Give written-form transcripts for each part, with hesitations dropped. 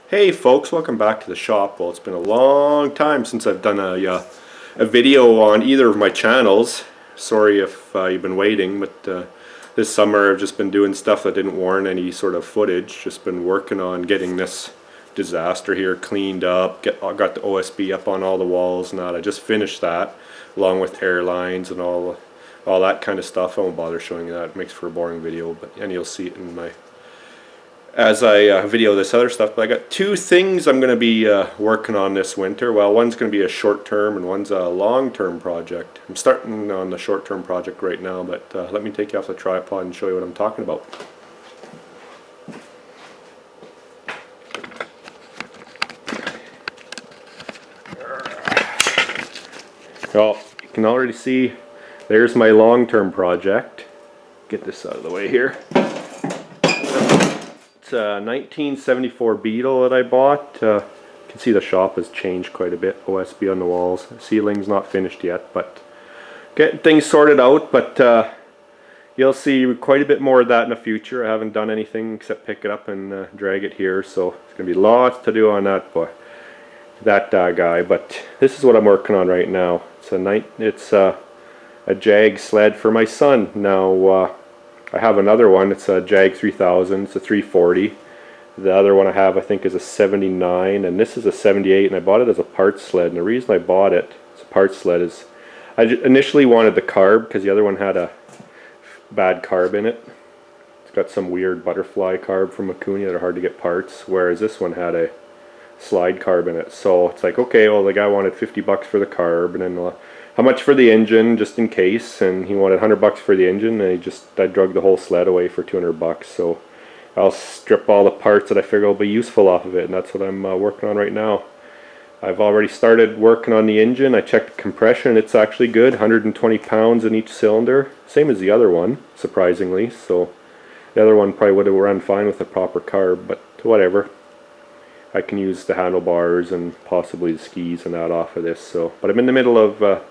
Hey folks, welcome back to the shop. Well, it's been a long time since I've done a video on either of my channels. Sorry if you've been waiting, but this summer I've just been doing stuff that didn't warrant any sort of footage. Just been working on getting this disaster here cleaned up, got the OSB up on all the walls and that. I just finished that along with airlines and all that kind of stuff. I won't bother showing you that, it makes for a boring video, and you'll see it in my as I video this other stuff. But I got two things I'm going to be working on this winter. Well, one's going to be a short-term and one's a long-term project. I'm starting on the short-term project right now, but let me take you off the tripod and show you what I'm talking about. Well, you can already see there's my long-term project. Get this out of the way here. It's a 1974 Beetle that I bought. You can see the shop has changed quite a bit. OSB on the walls. The ceiling's not finished yet, but getting things sorted out. But you'll see quite a bit more of that in the future. I haven't done anything except pick it up and drag it here, so it's going to be lots to do on that guy. But this is what I'm working on right now. It's a Jag sled for my son. Now I have another one. It's a Jag 3000. It's a 340. The other one I have, I think, is a 79, and this is a 78. And I bought it as a parts sled. And the reason I bought it as a parts sled is I initially wanted the carb because the other one had a bad carb in it. It's got some weird butterfly carb from Makuni that are hard to get parts, whereas this one had a slide carb in it. So it's like, okay, well, the guy wanted 50 bucks for the carb, and then how much for the engine, just in case, and he wanted 100 bucks for the engine, and I drug the whole sled away for 200 bucks. So I'll strip all the parts that I figure will be useful off of it, and that's what I'm working on right now. I've already started working on the engine. I checked the compression, it's actually good, 120 pounds in each cylinder, same as the other one, surprisingly. So the other one probably would have run fine with a proper carb, but whatever. I can use the handlebars and possibly the skis and that off of this. So, but I'm in the middle of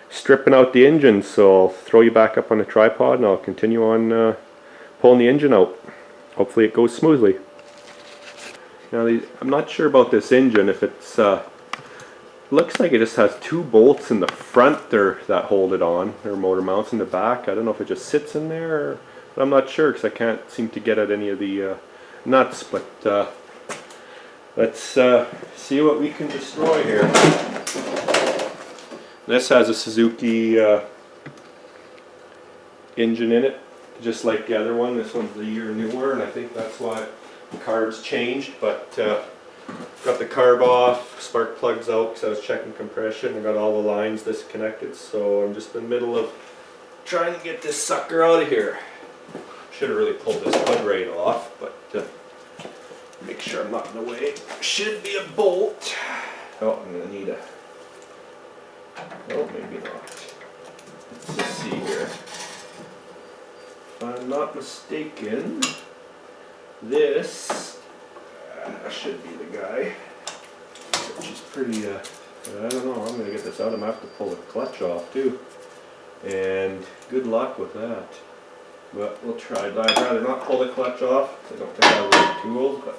stripping out the engine, so I'll throw you back up on the tripod and I'll continue on pulling the engine out. Hopefully it goes smoothly. Now I'm not sure about this engine, if it's looks like it just has two bolts in the front there that hold it on. There are motor mounts in the back. I don't know if it just sits in there, but I'm not sure because I can't seem to get at any of the nuts. But let's see what we can destroy here. This has a Suzuki engine in it, just like the other one. This one's a year newer, and I think that's why the carb's changed. But got the carb off, spark plugs out because I was checking compression. I got all the lines disconnected, so I'm just in the middle of trying to get this sucker out of here. Should have really pulled this hood right off, but make sure I'm not in the way. Should be a bolt. Oh, I'm gonna need a. Oh, maybe not. Let's just see here. If I'm not mistaken, this should be the guy. Which is pretty, I don't know, I'm going to get this out. I'm going to have to pull the clutch off too. And good luck with that. But we'll try. I'd rather not pull the clutch off. I don't think I have the right tools, but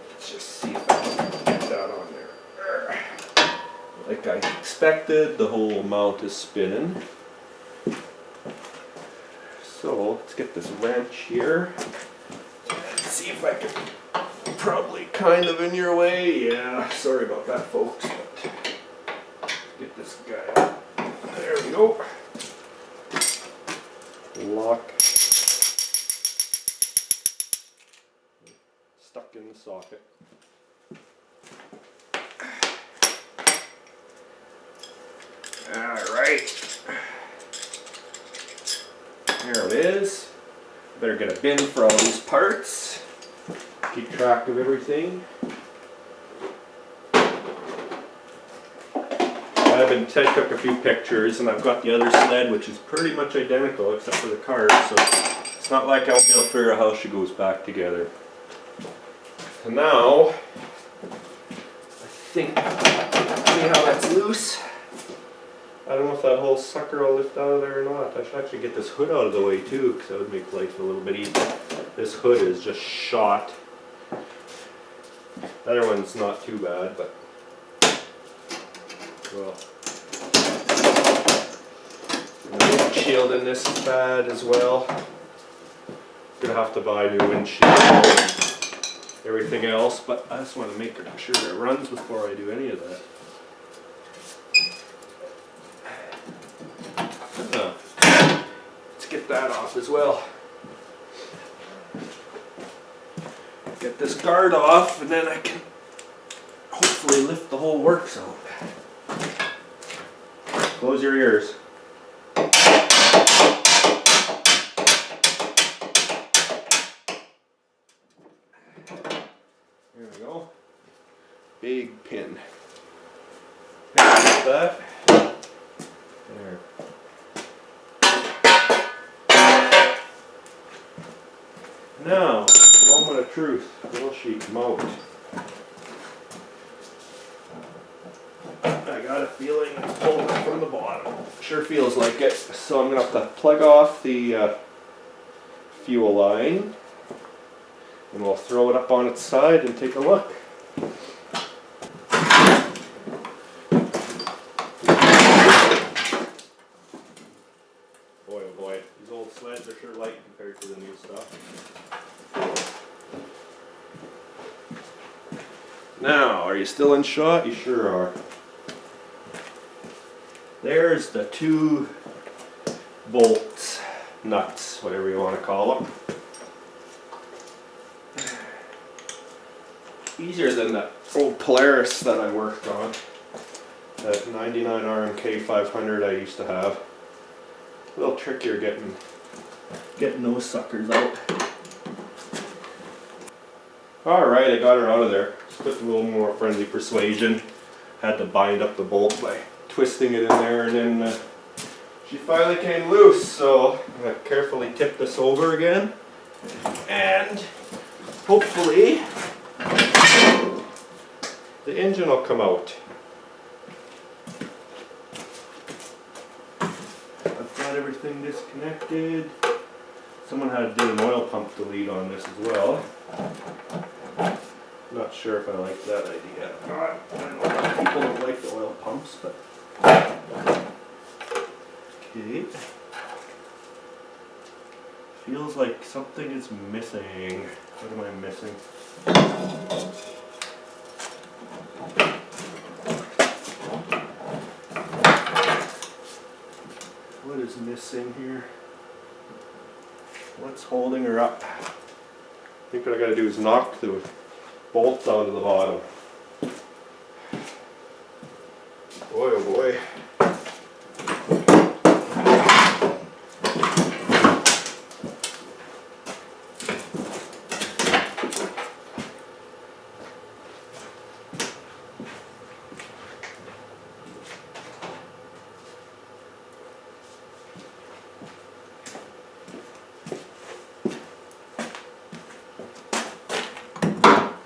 let's just see if I can get that on there. Like I expected, the whole mount is spinning. So let's get this wrench here. Let's see if I can, probably kind of in your way. Yeah, sorry about that, folks. But get this guy out. There we go. Lock. Stuck in the socket. Alright, there it is. Better get a bin for all these parts. Keep track of everything. I took a few pictures, and I've got the other sled, which is pretty much identical except for the card, so it's not like I won't be able to figure out how she goes back together. So now, I think, see how that's loose. I don't know if that whole sucker will lift out of there or not. I should actually get this hood out of the way too, because that would make life a little bit easier. This hood is just shot. The other one's not too bad, but well, the windshield in this is bad as well. Gonna have to buy a new windshield and everything else, but I just want to make sure it runs before I do any of that. Let's get that off as well. Get this guard off, and then I can hopefully lift the whole works out. Close your ears. There we go. Big pin. Like that. There. Now, moment of truth. Wheel sheet mount. I got a feeling it's pulled from the bottom. Sure feels like it. So I'm going to have to plug off the fuel line. And we'll throw it up on its side and take a look. Boy, oh boy, these old sleds are sure light compared to the new stuff. Now, are you still in shot? You sure are. There's the 2 bolts, nuts, whatever you want to call them. Easier than that old Polaris that I worked on. That 99 RMK 500 I used to have. A little trickier getting those suckers out. Alright, I got her out of there. Just with a little more friendly persuasion. Had to bind up the bolt by twisting it in there, and then she finally came loose. So I'm going to carefully tip this over again. And hopefully the engine will come out. I've got everything disconnected. Someone had to do an oil pump delete on this as well. Not sure if I like that idea. I know a lot of people don't like the oil pumps, but okay. Feels like something is missing. What am I missing? What is missing here? What's holding her up? I think what I gotta do is knock the bolts down to the bottom. Boy, oh boy.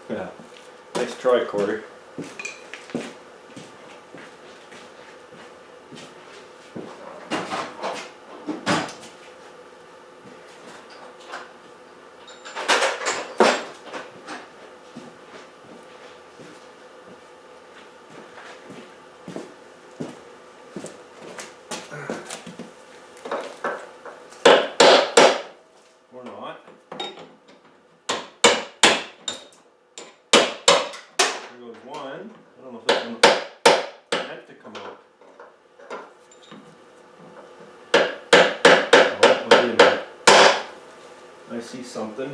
Yeah, nice try, Corey. Or not. There goes one. I don't know if this one meant to come out. Oh, wait a minute. I see something.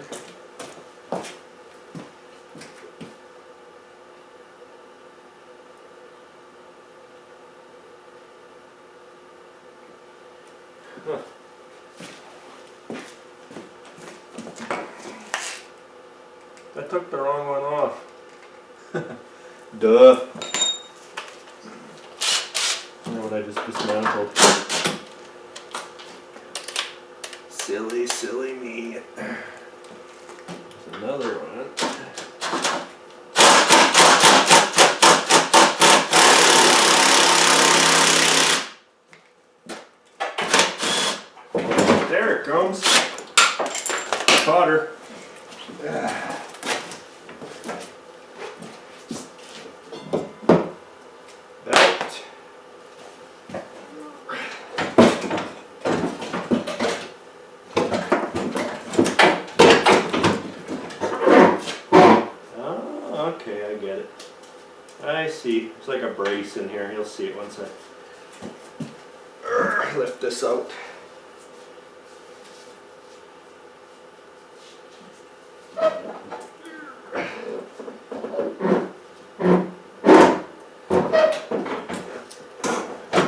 Huh. I took the wrong one off. Duh. You know what I just dismantled? Silly, silly me. There's another one. There it comes. Caught her. okay, I get it. I see. It's like a brace in here. You'll see it once I lift this out.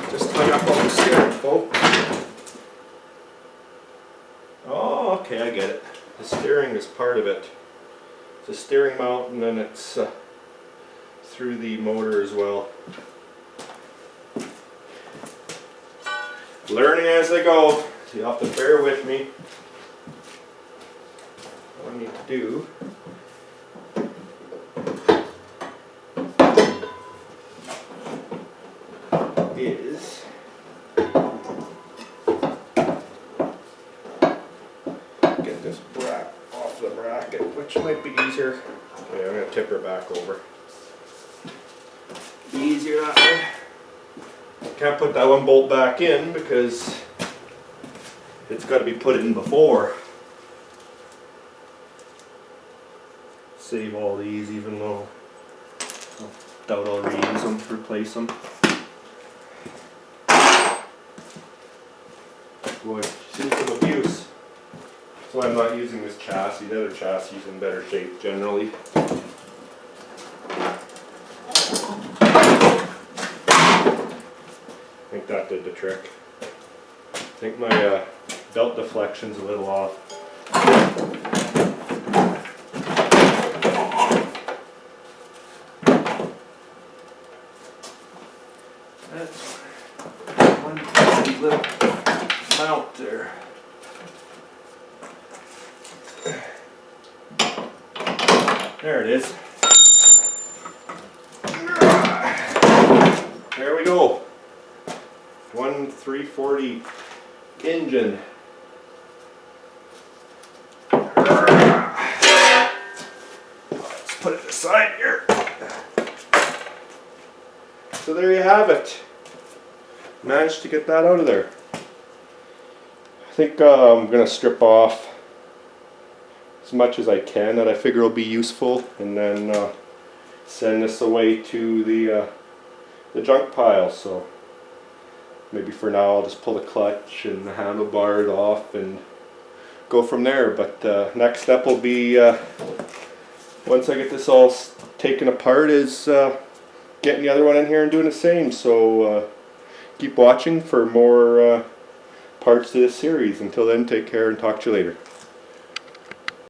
Just hung up on the steering, folks. Oh, okay, I get it. The steering is part of it. It's a steering mount, and then it's through the motor as well. Learning as I go, so you'll have to bear with me. What I need to do is get this bracket off the bracket, which might be easier. Okay, I'm going to tip her back over. Easier that way. Can't put that one bolt back in because it's got to be put in before. Save all these, even though I doubt I'll reuse them, replace them. Boy, seen some abuse. That's why I'm not using this chassis. The other chassis is in better shape generally. I think that did the trick. I think my belt deflection's a little off. That's one tiny little mount there. There it is. There we go. 340 engine. Let's put it aside here. So there you have it. Managed to get that out of there. I think I'm going to strip off as much as I can that I figure will be useful, and then send this away to the junk pile. So maybe for now I'll just pull the clutch and the handlebars off and go from there. But next step will be, once I get this all taken apart, is getting the other one in here and doing the same. So keep watching for more parts to this series. Until then, take care and talk to you later.